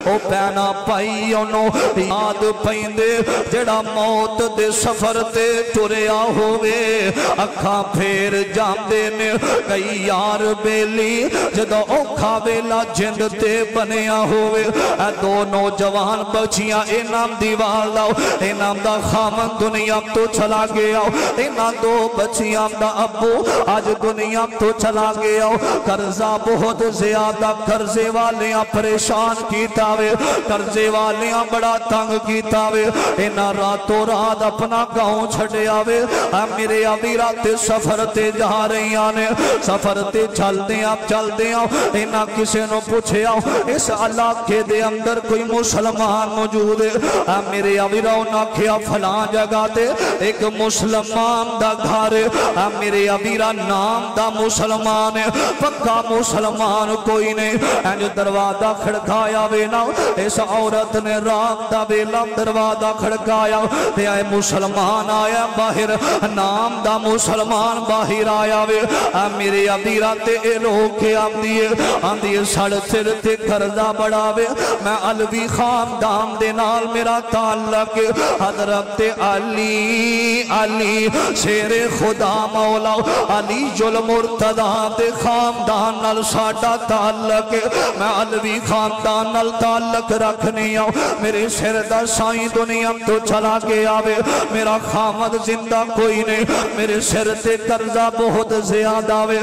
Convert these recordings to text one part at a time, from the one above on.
او پینا پائی انہوں یاد پیندے جڑا موت دے سفر تے ٹریا ہوئے اکھاں پھیر جاندے نے کئی یار بیلی جدو اوکھا ویلا جند تے بنیا ہوئے اے دو نوجوان بچیاں انام دیوار لاؤ انام دا خامن دنیا تو چلا گیا انام دو بچیاں دا ابو آج دنیا تو چلا گیا قرضہ بہت زیادہ قرضے والیاں پریشان کیتا وے قرضے والیاں بڑا تنگ کیتا وے انہاں راتوں رات اپنا گاؤں چھڑے آوے میرے ابھی رات سفر تے جا رہی آنے سفر تے چل دیا انہاں کسے نو پوچھے آؤ اس علاقے دے اندر کوئی مسلمان موجود ہے میرے ابھی رونا کیا فلان جگہ تے ایک مسلمان دا گھر میرے ابھی را نام دا مسلمان ہے پکا مسلمان کوئی نہیں جو دروازہ کھڑکایا وینا اس عورت نے رات دا ویلا دروازہ کھڑکایا تے آئے مسلمان آیا باہر نام دا مسلمان باہر آیا وے میرے ابھی راتے اے لوگ کے آندیے سڑ سر تے قرضہ بڑھاوے میں علوی خاندان دے نال میرا تعلق حضرت علی شیر خدا مولا علی جل مرتضی دے خاندان نال ساڈا تعلق میں علوی خاندان نال تعلق رکھنی آؤ میرے سر دا سائیں دنیا تو چلا کے آوے میرا خامد زندہ کوئی نہیں میرے سر تے قرضہ بہت زیادہ وے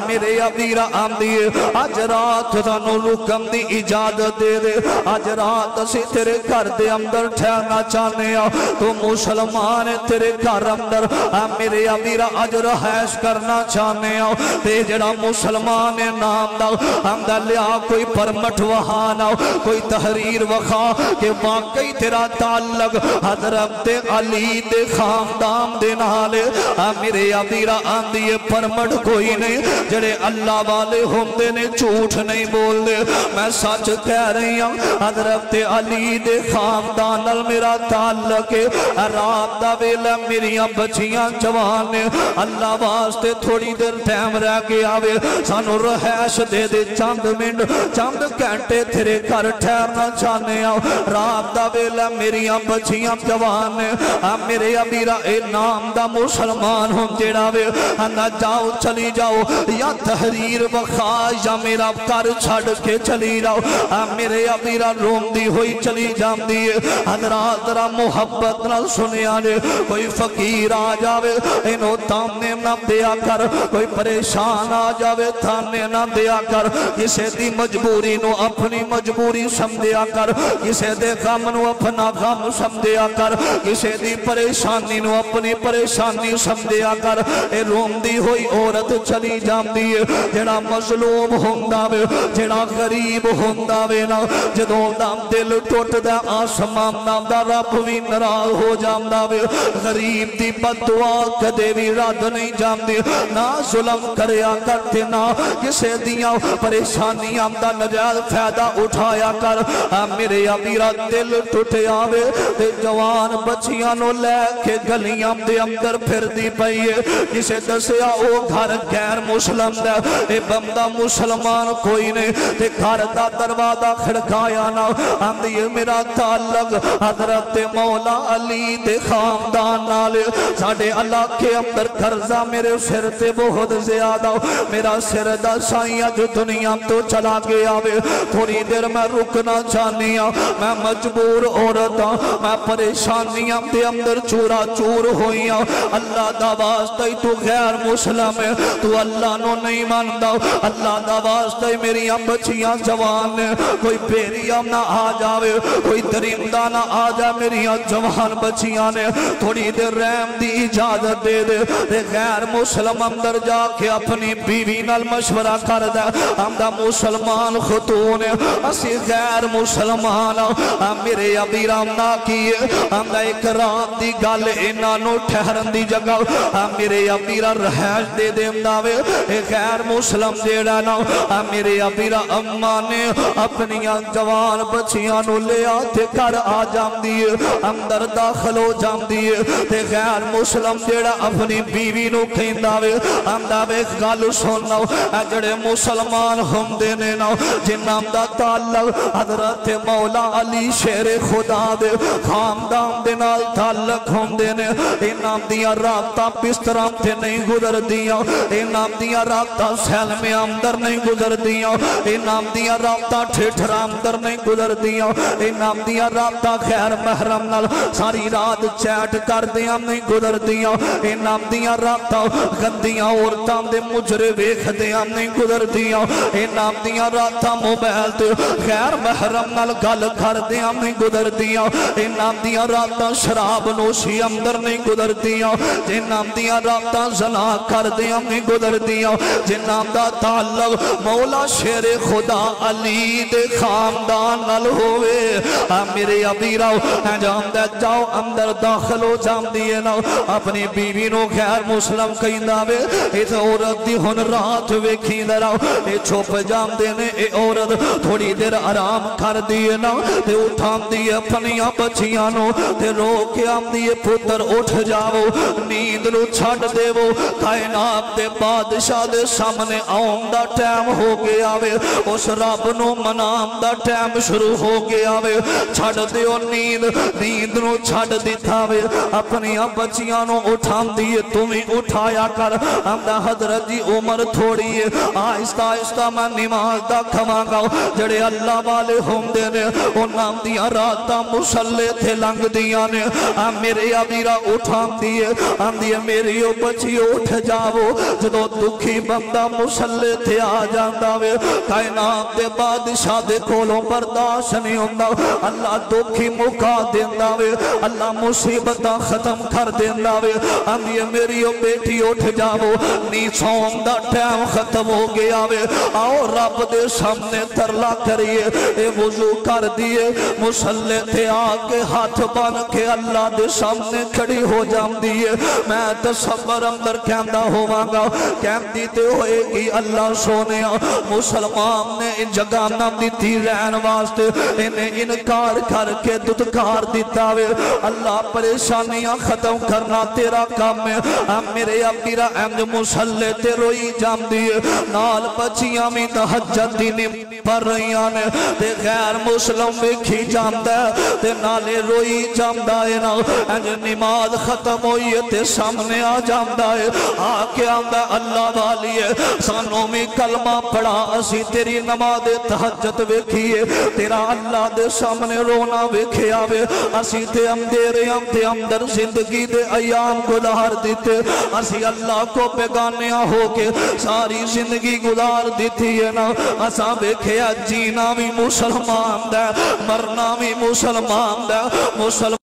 میرے ابیرہ آمدیے آج رات تنو رکم دی اجازت دے دے آج رات اسی تیرے گھر دے اندر ٹھہرنا چاہنے آ تو مسلمان تیرے گھر اندر میرے ابیرہ آج رہائش کرنا چاہنے آ تے جڑا مسلمان نام دا ہمدہ لیا کوئی پرمٹ وہانا کوئی تحریر وخا کہ واقعی تیرا تعلق حضرت علی دے خاندان دے نالے میرے ابیرہ آندیے پرمٹ کوئی نہیں جڑے اللہ والے ہوندے نے جھوٹ نہیں بول دے میں سچ کہہ رہی ہوں حضرت علی دے خاندان نال میرا تعلق رات دا ویلا میریاں بچیاں جوان نے اللہ واسطے تھوڑی دیر ٹائم رہ کے آوے سانو رہائش دے دے چند منٹ چند گھنٹے تیرے گھر ٹھہرنا چاہنے آؤ رات دا ویلا میریاں بچیاں جوان نے میرے ابیرہ اے نام دا مسلمان ہوں جیڑا وے نہ جاؤ چلی جاؤ یا تحریر وخا یا میرا کر چھڑ کے چلی جاؤ میرے ابیرہ روم دی ہوئی چلی جام دیئے حضرات را محبت نہ سنیا نے کوئی فقیر آ جاوے انہوں تامنے نہ دیا کر کوئی پریشان آ جاوے تھانے نہ دیا کر کسے دی مجبوری نو اپنی مجبوری سمدیا کر کسے دے غم نو اپنا غم سمدیا کر کسے دی پریشانی نو اپنی پریشانی سمدیا کر اے روم دی ہوئی عورت چلی جام دیئے جڑا مظلوم ہوندہ وے جڑا غریب ہوندہ وے نا جدو دام دل ٹوٹ دا آسمان نام دا رب بھی نراض ہو جام دا وے غریب دی بدعا کدے بھی رد نہیں جام دی نا ظلم کریا کرتے نا کسے دیاں پریشانی آمدہ نجات فیدہ اٹھایا کر میرے ابیرہ دل ٹوٹے آوے تے جوان بچیاں نو لے کے گلیاں دے اندر پھر دی پئیے کسے دسیا او گھر غیر مسلم دے اے بندہ مسلمان کوئی نہیں تے گھر دا دروازہ کھڑکایا نا آندیے میرا تعلق حضرت مولا علی دے خاندان نالے ساڑھے اللہ کے اندر قرضہ میرے سر تے بہت زیادہ میرا سر دا سائیاں جو دنیا تو چلا گیا وے تھوڑی دیر میں رکنا چاہنیا میں مجبور عورتاں میں پریشانیاں دے اندر چورا چور ہوئیاں اللہ دا واسطہ تو غیر مسلم ہے تو اللہ نو نہیں ماندہ اللہ دا واسطہ میری بچیاں جوان نے کوئی پیریاں نہ آ جاوے کوئی درندہ نہ آ جا میری جوان بچیاں نے تھوڑی دیر رحم دی اجازت دے دے غیر مسلم اندر جا کے اپنی بیوی نال مشورہ کر دے ہم دا مسلمان خاتون اسی غیر مسلمان میرے ابیرام نہ کیے ہم دا ایک رات دی گل انہاں ٹھہرن دی جگہ میرے ابیرہ رہائش دے دے امداوے غیر مسلم جیڑا نا میرے ابیرہ اماں نے اپنی جوان بچیاں نو لے آتے کر آ جام دیئے اندر داخل ہو جام دیئے تے غیر مسلم جیڑا اپنی بیوی نو کھینداوے امداوے گل سننا جڑے مسلمان ہم دینے نا جنہاں دا تعلق حضرت مولا علی شیر خدا دے خاندان دے نال تعلق ہوندے نے انام دیاں راتاں بستراں تے نہیں گزر دیاں انام دیاں راتاں سیل میں اندر نہیں گزر دیاں انام دیاں راتاں ٹھٹھرا اندر نہیں گزر دیاں انام دیاں راتاں خیر محرم نال ساری رات چیٹ کر دیاں نہیں گزر دیاں انام دیاں راتاں گندیاں عورتاں دے مجرے ویکھ دیاں نہیں گزر دیاں انام دیاں راتاں موبائل تے خیر محرم نال گل کر دیاں نہیں گزر دیاں انام دیاں راتاں شراب نوشی اندر نہیں گزر دیاں جنام دیاں راتاں زنا کر دیاں نہیں گزر دیاں جنام دا تعلق مولا شیر خدا علی دے خاندان نال ہوئے میرے ابیراؤ انجام دے جاؤ اندر داخل ہو جام دیئے نا اپنی بیوی نو خیر مسلم کہیں داوے اس عورت دی ہن رات ویکھی دراؤ اے چھوپ جام دینے اے عورت تھوڑی دیر آرام کر دیئے نا تے اٹھام دیئے اپنیاں بچیاں نو تے رو کے آم دیئے پتر اٹھ جاؤ نیند نو چھڑ دے وہ کائنات دے بادشاہ دے سامنے آؤں دا ٹیم ہو گیا وے اس رب نو منام دا ٹیم شروع ہو گیا وے چھڑ دے او نیند نو چھڑ دیتا وے اپنی بچیاں نو اٹھام دیئے تمہیں اٹھایا کر ہمدہ حضرت جی عمر تھوڑی ہے آہستہ آہستہ میں نماز دا کھما گاؤں جڑے اللہ والے ہم دے نے انہاں دیا راتا مسلے تھے لنگ دیا نے میرے ابیرہ اٹھام دیئے ہم دیئے میری او بچی اٹھ جاؤ جدو دکھی بندہ مسلے تھے آ جاندہ وے کائنات دے بادشاہ دے کولوں برداشت نہیں ہوندہ اللہ دکھی مکا دیندہ وے اللہ مصیبتہ ختم کر دیندہ وے ہم دیئے میری او بیٹی اٹھ جاؤ نیچوں دا ٹیم ختم ہو گیا وے آؤ رب دے سامنے ترلا کریے اے وضو کر دیئے مسلے تھے آکے ہاتھ بان کے اللہ دے سامنے کھڑی ہو جام دیئے میں تصور اندر کہندہ ہوواں کہم دیتے ہوئے گی اللہ سونے مسلمان نے ان جگہ نام دیتی رہن واسطے انہیں انکار کر کے ددکار دیتا وے اللہ پریشانیاں ختم کرنا تیرا کام ہے میرے ابیرہ احمد مسلے تے روئی جام دیئے نال بچیاں میں تحجد دینی پر رہی آنے تے غیر مسلم ویکھی جام دے تے نالے روئی جام دائے نا انج نماز ختم ہوئی تے سامنے آ جام دائے آکے آندہ اللہ والی ہے سانوں میں کلمہ پڑھا اسی تیری نماز تحجد ویکھیے تیرا اللہ دے سامنے رونا ویکھے آوے اسی تے ہم دے رہے ہم تے اندر زندگی دے ایام گزار دیتے اسی اللہ کو بیگانیاں ہو کے ساری زندگی گزار دیتی ہے نا اسا ویکھے جینا بھی مسلمان دے مرنا بھی مسلمان دے مسلمان